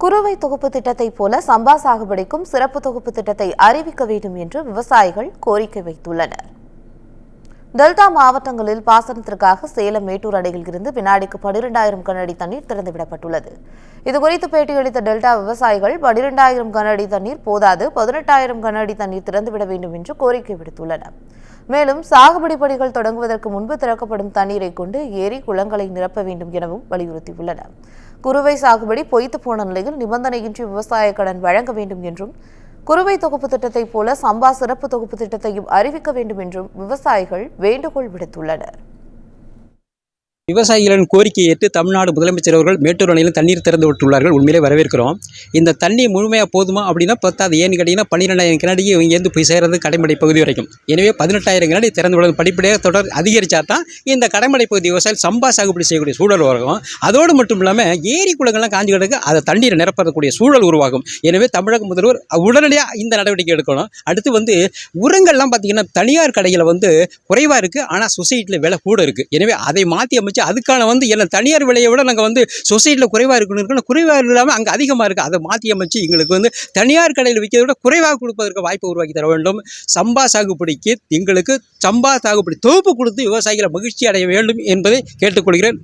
குறுவை தொகுப்பு திட்டத்தைப் போல சம்பா சாகுபடிக்கும் சிறப்பு தொகுப்பு திட்டத்தை அறிவிக்க வேண்டும் என்று விவசாயிகள் கோரிக்கை வைத்துள்ளனர். டெல்டா மாவட்டங்களில் பாசனத்திற்காக சேலம் மேட்டூர் அணையில் இருந்து வினாடிக்கு 12,000 கனஅடி தண்ணீர் திறந்துவிடப்பட்டுள்ளது. இதுகுறித்து பேட்டியளித்த டெல்டா விவசாயிகள் 12,000 கனஅடி தண்ணீர் போதாது, 18,000 கனஅடி தண்ணீர் திறந்துவிட வேண்டும் என்று கோரிக்கை விடுத்துள்ளனர். மேலும் சாகுபடி பணிகள் தொடங்குவதற்கு முன்பு திறக்கப்படும் தண்ணீரை கொண்டு ஏரி குளங்களை நிரப்ப வேண்டும் எனவும் வலியுறுத்தியுள்ளனர். குறுவை சாகுபடி பொய்த்து போன நிலையில் நிபந்தனையின்றி விவசாய கடன் வழங்க வேண்டும் என்றும், குறுவை தொகுப்பு திட்டத்தைப் போல சம்பா சிறப்பு தொகுப்பு திட்டத்தையும் அறிவிக்க வேண்டும் என்றும் விவசாயிகள் வேண்டுகோள் விடுத்துள்ளனர். விவசாயிகளின் கோரிக்கையை ஏற்று தமிழ்நாடு முதலமைச்சர் அவர்கள் மேட்டூர் அணையில் தண்ணீர் திறந்து விட்டுள்ளார்கள். உண்மையிலே வரவேற்கிறோம். இந்த தண்ணி முழுமையாக போதுமா அப்படின்னா பத்தாது. ஏன்னு கேட்டிங்கன்னா 12,000 கனஅடி இங்கேருந்து போய் சேர்றது கடைமடை பகுதி வரைக்கும். எனவே 18,000 கனஅடி திறந்து விட படிப்படியாக தொடர் அதிகரித்தா தான் இந்த கடைமடை பகுதி விவசாயிகள் சம்பா சாகுபடி செய்யக்கூடிய சூழல் வரும். அதோடு மட்டும் இல்லாமல் ஏரி குளங்கள்லாம் காஞ்சி கிடக்கு, அதை தண்ணீரை நிரப்பக்கூடிய சூழல் உருவாகும். எனவே தமிழக முதல்வர் உடனடியாக இந்த நடவடிக்கை எடுக்கணும். அடுத்து உரங்கள்லாம் பார்த்தீங்கன்னா தனியார் கடையில் குறைவாக இருக்குது, ஆனால் சொசைட்டியில் விலை கூட இருக்குது. எனவே அதை மாற்றி அமைச்சு அதுக்கான என்ன தனியார் விலையை விட நாங்கள் சொசைட்டியில் குறைவாக இருக்கணும், குறைவாக இல்லாமல் அங்கே அதிகமாக இருக்குது. அதை மாற்றி அமைச்சு எங்களுக்கு தனியார் கடையில் விற்கிறத விட குறைவாக கொடுப்பதற்கு வாய்ப்பு உருவாக்கி தர வேண்டும். சம்பா சாகுபடிக்கு எங்களுக்கு சம்பா சாகுபடி தொகுப்பு கொடுத்து விவசாயிகளை மகிழ்ச்சி அடைய வேண்டும் என்பதை கேட்டுக்கொள்கிறேன்.